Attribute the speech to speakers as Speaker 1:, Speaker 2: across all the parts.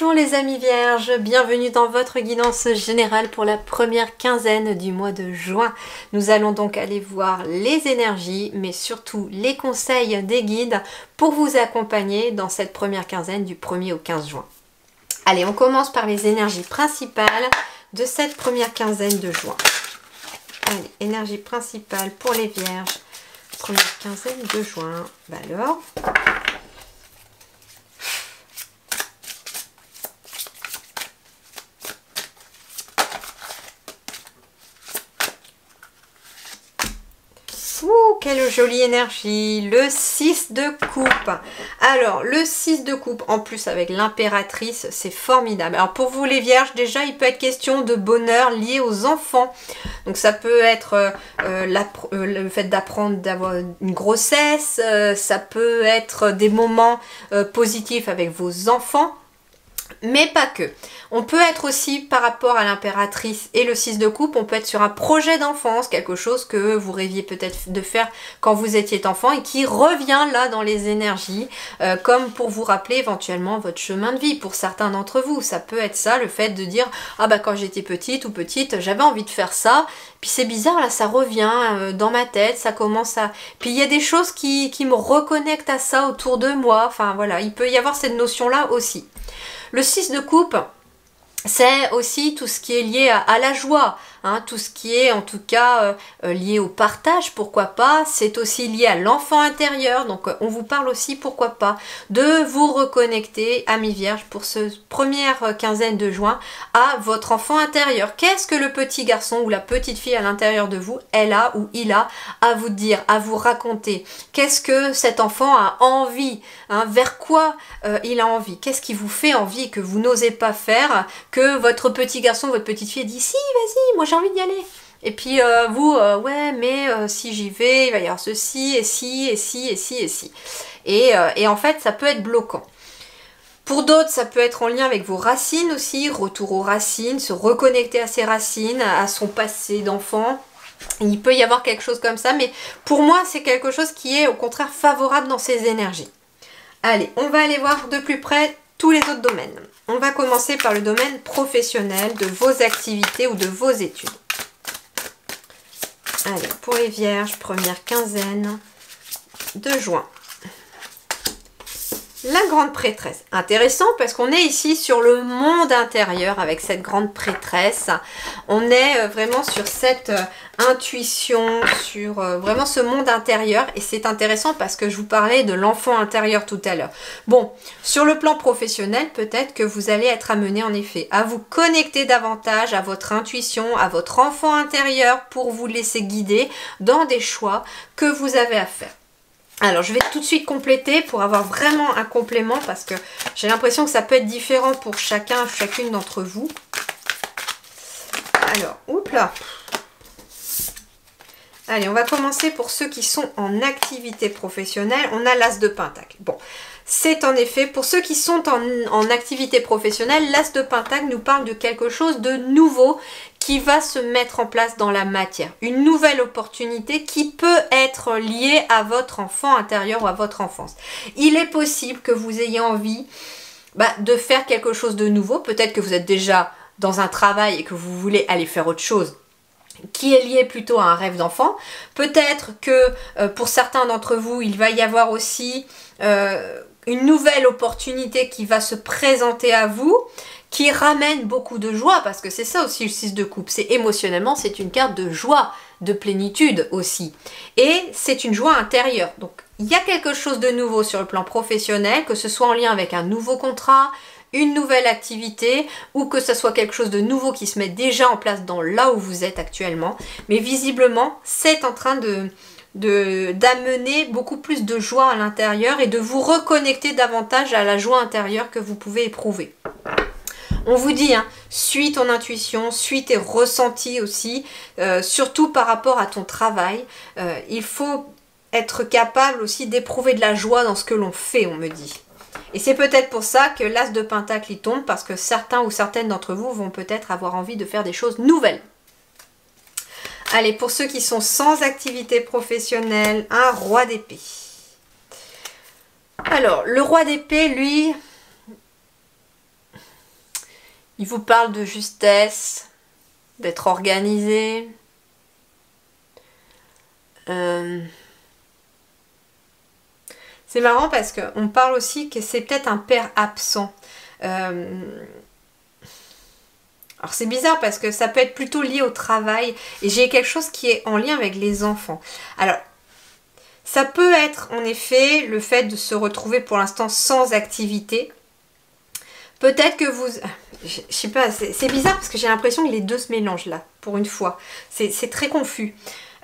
Speaker 1: Bonjour les amis vierges, bienvenue dans votre guidance générale pour la première quinzaine du mois de juin. Nous allons donc aller voir les énergies, mais surtout les conseils des guides pour vous accompagner dans cette première quinzaine du 1er au 15 juin. Allez, on commence par les énergies principales de cette première quinzaine de juin. Allez, énergie principale pour les vierges, première quinzaine de juin. Alors... quelle jolie énergie, le 6 de coupe. Alors, le 6 de coupe, en plus avec l'impératrice, c'est formidable. Alors, pour vous les vierges, déjà, il peut être question de bonheur lié aux enfants. Donc, ça peut être le fait d'apprendre d'avoir une grossesse, ça peut être des moments positifs avec vos enfants. Mais pas que. On peut être aussi, par rapport à l'impératrice et le 6 de coupe, on peut être sur un projet d'enfance, quelque chose que vous rêviez peut-être de faire quand vous étiez enfant et qui revient là dans les énergies, comme pour vous rappeler éventuellement votre chemin de vie. Pour certains d'entre vous, ça peut être ça, le fait de dire « Ah bah quand j'étais petite ou petite, j'avais envie de faire ça, puis c'est bizarre, là ça revient dans ma tête, ça commence à... » Puis il y a des choses qui me reconnectent à ça autour de moi, enfin voilà, il peut y avoir cette notion-là aussi. Le 6 de coupe, c'est aussi tout ce qui est lié à la joie, hein, tout ce qui est en tout cas lié au partage, pourquoi pas. C'est aussi lié à l'enfant intérieur, donc on vous parle aussi, pourquoi pas, de vous reconnecter, amis vierges, pour cette première quinzaine de juin, à votre enfant intérieur. Qu'est-ce que le petit garçon ou la petite fille à l'intérieur de vous, elle a ou il a à vous dire, à vous raconter? Qu'est-ce que cet enfant a envie, hein, vers quoi il a envie? Qu'est-ce qui vous fait envie que vous n'osez pas faire, que votre petit garçon, votre petite fille dit « Si, vas-y, moi j'ai envie d'y aller ». Et puis ouais, mais si j'y vais, il va y avoir ceci, et si, et si, et si, et si. Et en fait, ça peut être bloquant. Pour d'autres, ça peut être en lien avec vos racines aussi, retour aux racines, se reconnecter à ses racines, à son passé d'enfant. Il peut y avoir quelque chose comme ça, mais pour moi, c'est quelque chose qui est au contraire favorable dans ces énergies. Allez, on va aller voir de plus près tous les autres domaines. On va commencer par le domaine professionnel de vos activités ou de vos études. Allez, pour les vierges, première quinzaine de juin. La grande prêtresse. Intéressant parce qu'on est ici sur le monde intérieur avec cette grande prêtresse. On est vraiment sur cette intuition, sur vraiment ce monde intérieur. Et c'est intéressant parce que je vous parlais de l'enfant intérieur tout à l'heure. Bon, sur le plan professionnel, peut-être que vous allez être amené en effet à vous connecter davantage à votre intuition, à votre enfant intérieur pour vous laisser guider dans des choix que vous avez à faire. Alors, je vais tout de suite compléter pour avoir vraiment un complément parce que j'ai l'impression que ça peut être différent pour chacun, chacune d'entre vous. Alors, oups là. Allez, on va commencer pour ceux qui sont en activité professionnelle. On a l'As de Pentacle. Bon, c'est en effet, pour ceux qui sont en activité professionnelle, l'As de Pentacle nous parle de quelque chose de nouveau qui va se mettre en place dans la matière. Une nouvelle opportunité qui peut être liée à votre enfant intérieur ou à votre enfance. Il est possible que vous ayez envie de faire quelque chose de nouveau. Peut-être que vous êtes déjà dans un travail et que vous voulez aller faire autre chose qui est lié plutôt à un rêve d'enfant. Peut-être que pour certains d'entre vous, il va y avoir aussi une nouvelle opportunité qui va se présenter à vous, qui ramène beaucoup de joie, parce que c'est ça aussi le 6 de coupe, c'est émotionnellement, c'est une carte de joie, de plénitude aussi. Et c'est une joie intérieure. Donc il y a quelque chose de nouveau sur le plan professionnel, que ce soit en lien avec un nouveau contrat, une nouvelle activité, ou que ce soit quelque chose de nouveau qui se met déjà en place dans là où vous êtes actuellement. Mais visiblement, c'est en train d'amener beaucoup plus de joie à l'intérieur et de vous reconnecter davantage à la joie intérieure que vous pouvez éprouver. On vous dit, hein, suis ton intuition, suis tes ressentis aussi, surtout par rapport à ton travail. Il faut être capable aussi d'éprouver de la joie dans ce que l'on fait, on me dit. Et c'est peut-être pour ça que l'As de Pentacle y tombe, parce que certains ou certaines d'entre vous vont peut-être avoir envie de faire des choses nouvelles. Allez, pour ceux qui sont sans activité professionnelle, un Roi d'épée. Alors, le Roi d'épée, lui... Il vous parle de justesse, d'être organisé. C'est marrant parce qu'on parle aussi que c'est peut-être un père absent. Alors c'est bizarre parce que ça peut être plutôt lié au travail et j'ai quelque chose qui est en lien avec les enfants. Alors ça peut être en effet le fait de se retrouver pour l'instant sans activité. Peut-être que vous... Je sais pas, c'est bizarre parce que j'ai l'impression que les deux se mélangent là, pour une fois. C'est très confus.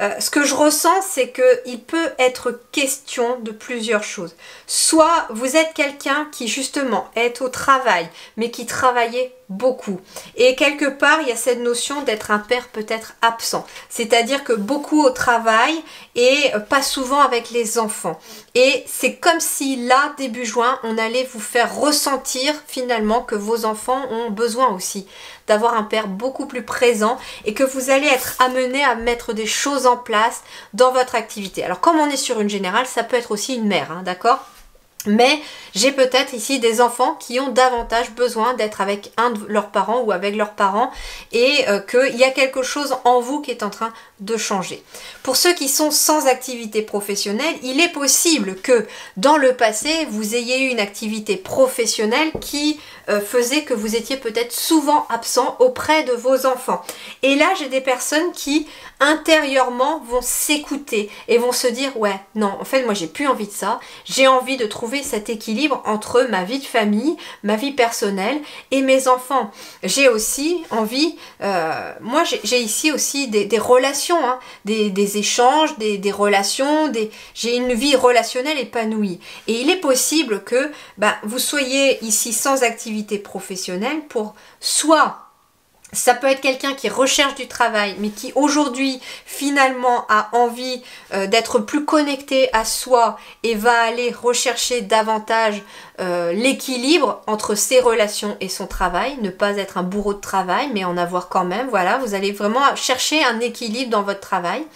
Speaker 1: Ce que je ressens, c'est qu'il peut être question de plusieurs choses. Soit vous êtes quelqu'un qui justement est au travail, mais qui travaillait beaucoup. Et quelque part, il y a cette notion d'être un père peut-être absent. C'est-à-dire que beaucoup au travail et pas souvent avec les enfants. Et c'est comme si là, début juin, on allait vous faire ressentir finalement que vos enfants ont besoin aussi d'avoir un père beaucoup plus présent et que vous allez être amené à mettre des choses en place dans votre activité. Alors comme on est sur une générale, ça peut être aussi une mère, hein, d'accord ? Mais j'ai peut-être ici des enfants qui ont davantage besoin d'être avec un de leurs parents ou avec leurs parents et qu'il y a quelque chose en vous qui est en train de changer. Pour ceux qui sont sans activité professionnelle, il est possible que dans le passé, vous ayez eu une activité professionnelle qui faisait que vous étiez peut-être souvent absent auprès de vos enfants. Et là, j'ai des personnes qui intérieurement vont s'écouter et vont se dire ouais, non, en fait, moi, j'ai plus envie de ça. J'ai envie de trouver cet équilibre entre ma vie de famille, ma vie personnelle et mes enfants. J'ai aussi envie, moi, j'ai ici aussi des relations, hein, des échanges, des relations, j'ai une vie relationnelle épanouie. Et il est possible que vous soyez ici sans activité professionnelle pour soit... Ça peut être quelqu'un qui recherche du travail, mais qui aujourd'hui, finalement, a envie d'être plus connecté à soi et va aller rechercher davantage l'équilibre entre ses relations et son travail. Ne pas être un bourreau de travail, mais en avoir quand même. Voilà, vous allez vraiment chercher un équilibre dans votre travail.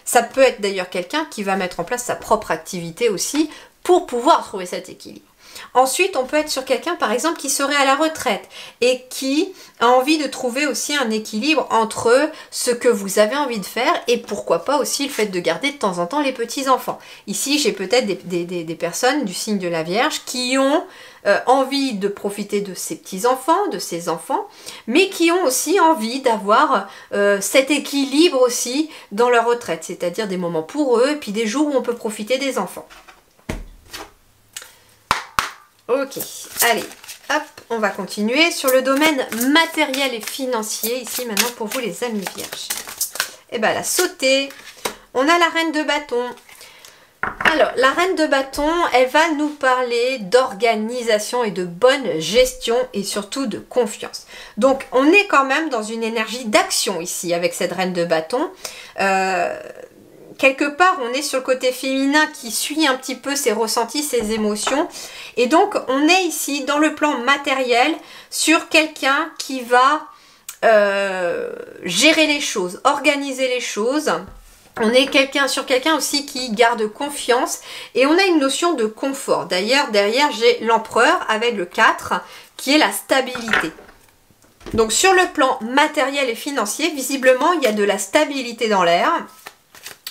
Speaker 1: Ça peut être d'ailleurs quelqu'un qui va mettre en place sa propre activité aussi pour pouvoir trouver cet équilibre. Ensuite, on peut être sur quelqu'un, par exemple, qui serait à la retraite et qui a envie de trouver aussi un équilibre entre ce que vous avez envie de faire et pourquoi pas aussi le fait de garder de temps en temps les petits-enfants. Ici, j'ai peut-être des personnes du signe de la Vierge qui ont envie de profiter de ces petits-enfants, de ces enfants, mais qui ont aussi envie d'avoir cet équilibre aussi dans leur retraite, c'est-à-dire des moments pour eux et puis des jours où on peut profiter des enfants. Ok, allez, hop, on va continuer sur le domaine matériel et financier, ici maintenant pour vous les amis vierges. Et bien la sautée, on a la reine de bâton. Alors, la reine de bâton, elle va nous parler d'organisation et de bonne gestion et surtout de confiance. Donc, on est quand même dans une énergie d'action ici avec cette reine de bâton. Quelque part, on est sur le côté féminin qui suit un petit peu ses ressentis, ses émotions. Et donc, on est ici dans le plan matériel sur quelqu'un qui va gérer les choses, organiser les choses. On est sur quelqu'un aussi qui garde confiance et on a une notion de confort. D'ailleurs, derrière, j'ai l'empereur avec le 4 qui est la stabilité. Donc, sur le plan matériel et financier, visiblement, il y a de la stabilité dans l'air.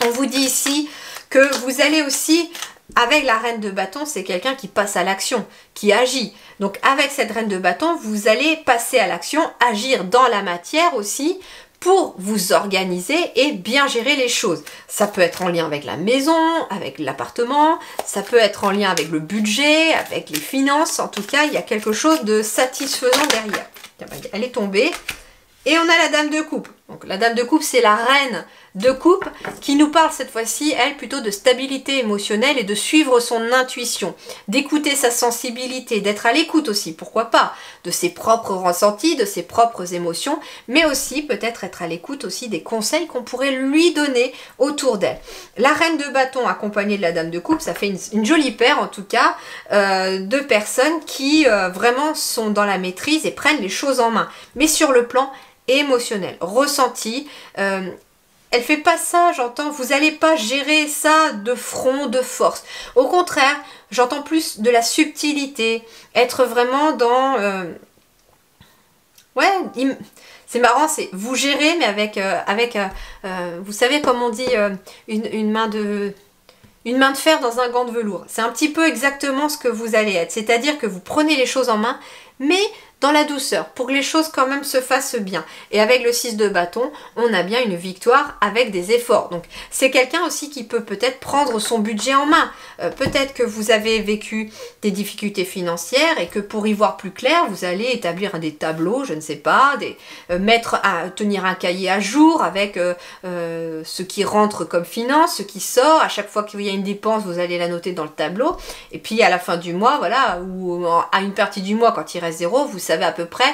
Speaker 1: On vous dit ici que vous allez aussi, avec la reine de bâton, c'est quelqu'un qui passe à l'action, qui agit. Donc avec cette reine de bâton, vous allez passer à l'action, agir dans la matière aussi pour vous organiser et bien gérer les choses. Ça peut être en lien avec la maison, avec l'appartement, ça peut être en lien avec le budget, avec les finances. En tout cas, il y a quelque chose de satisfaisant derrière. Elle est tombée. Et on a la dame de coupe. Donc la dame de coupe, c'est la reine de coupe qui nous parle cette fois-ci, elle, plutôt de stabilité émotionnelle et de suivre son intuition, d'écouter sa sensibilité, d'être à l'écoute aussi, pourquoi pas, de ses propres ressentis, de ses propres émotions, mais aussi peut-être être à l'écoute aussi des conseils qu'on pourrait lui donner autour d'elle. La reine de bâton accompagnée de la dame de coupe, ça fait une jolie paire en tout cas de personnes qui vraiment sont dans la maîtrise et prennent les choses en main, mais sur le plan émotionnel, ressenti. Elle fait pas ça, j'entends, vous n'allez pas gérer ça de front, de force. Au contraire, j'entends plus de la subtilité, être vraiment dans Ouais, c'est marrant, c'est vous gérez, mais vous savez comme on dit, une main de fer dans un gant de velours. C'est un petit peu exactement ce que vous allez être. C'est-à-dire que vous prenez les choses en main, mais dans la douceur, pour que les choses quand même se fassent bien. Et avec le 6 de bâton, on a bien une victoire avec des efforts. Donc c'est quelqu'un aussi qui peut peut-être prendre son budget en main. Peut-être que vous avez vécu des difficultés financières et que pour y voir plus clair, vous allez établir des tableaux, je ne sais pas, tenir un cahier à jour avec ce qui rentre comme finance, ce qui sort. À chaque fois qu'il y a une dépense, vous allez la noter dans le tableau. Et puis à la fin du mois, voilà, ou à une partie du mois, quand il reste 0, vous savez à peu près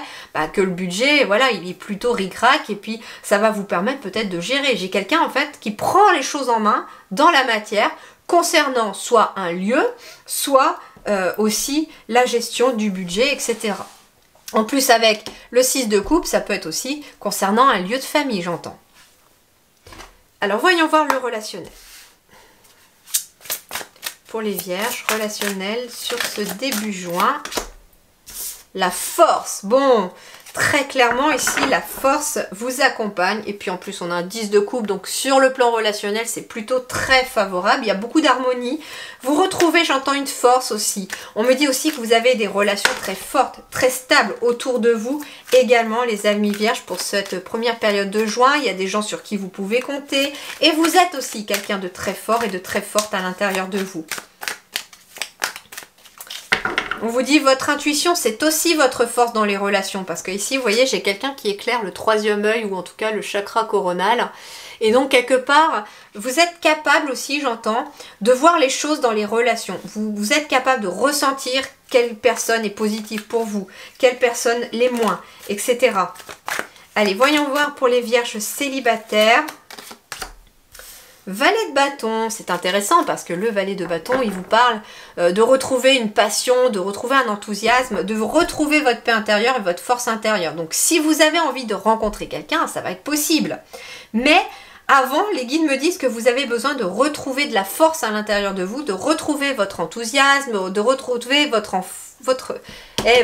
Speaker 1: que le budget, voilà, il est plutôt ric-rac, et puis ça va vous permettre peut-être de gérer. J'ai quelqu'un en fait qui prend les choses en main dans la matière concernant soit un lieu, soit aussi la gestion du budget, etc. En plus avec le 6 de coupe, ça peut être aussi concernant un lieu de famille, j'entends. Alors voyons voir le relationnel. Pour les vierges, relationnel sur ce début juin. La force, bon, très clairement ici, la force vous accompagne. Et puis en plus, on a un 10 de coupe, donc sur le plan relationnel, c'est plutôt très favorable. Il y a beaucoup d'harmonie. Vous retrouvez, j'entends, une force aussi. On me dit aussi que vous avez des relations très fortes, très stables autour de vous. Également, les amis vierges, pour cette première période de juin, il y a des gens sur qui vous pouvez compter. Et vous êtes aussi quelqu'un de très fort et de très forte à l'intérieur de vous. On vous dit votre intuition, c'est aussi votre force dans les relations. Parce que ici, vous voyez, j'ai quelqu'un qui éclaire le troisième œil ou en tout cas le chakra coronal. Et donc, quelque part, vous êtes capable aussi, j'entends, de voir les choses dans les relations. Vous êtes capable de ressentir quelle personne est positive pour vous, quelle personne l'est moins, etc. Allez, voyons voir pour les vierges célibataires. Valet de bâton, c'est intéressant parce que le valet de bâton, il vous parle de retrouver une passion, de retrouver un enthousiasme, de retrouver votre paix intérieure et votre force intérieure. Donc si vous avez envie de rencontrer quelqu'un, ça va être possible. Mais avant, les guides me disent que vous avez besoin de retrouver de la force à l'intérieur de vous, de retrouver votre enthousiasme, de retrouver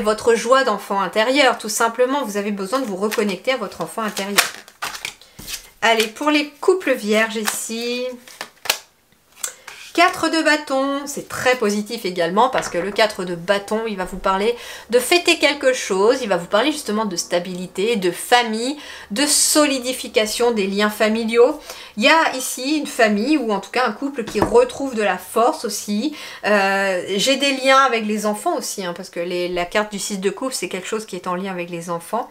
Speaker 1: votre joie d'enfant intérieur. Tout simplement, vous avez besoin de vous reconnecter à votre enfant intérieur. Allez, pour les couples vierges ici, 4 de bâton, c'est très positif également parce que le 4 de bâton, il va vous parler de fêter quelque chose, il va vous parler justement de stabilité, de famille, de solidification des liens familiaux. Il y a ici une famille ou en tout cas un couple qui retrouve de la force aussi. J'ai des liens avec les enfants aussi, hein, parce que la carte du 6 de coupe, c'est quelque chose qui est en lien avec les enfants.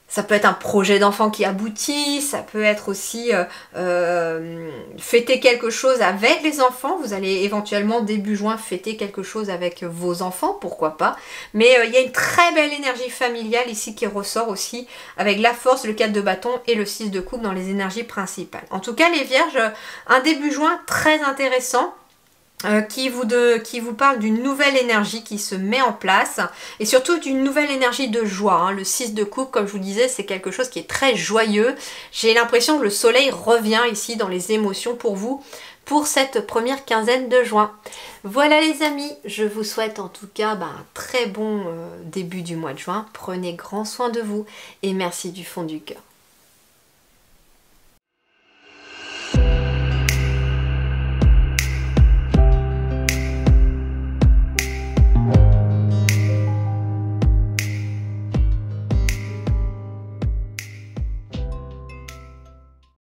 Speaker 1: Ça peut être un projet d'enfant qui aboutit, ça peut être aussi fêter quelque chose avec les enfants. Vous allez éventuellement début juin fêter quelque chose avec vos enfants, pourquoi pas. Mais il y a une très belle énergie familiale ici qui ressort aussi avec la force, le 4 de bâton et le 6 de coupe dans les énergies principales. En tout cas les vierges, un début juin très intéressant. Qui vous parle d'une nouvelle énergie qui se met en place et surtout d'une nouvelle énergie de joie. Hein. Le 6 de coupe, comme je vous disais, c'est quelque chose qui est très joyeux. J'ai l'impression que le soleil revient ici dans les émotions pour vous pour cette première quinzaine de juin. Voilà les amis, je vous souhaite en tout cas un très bon début du mois de juin. Prenez grand soin de vous et merci du fond du cœur.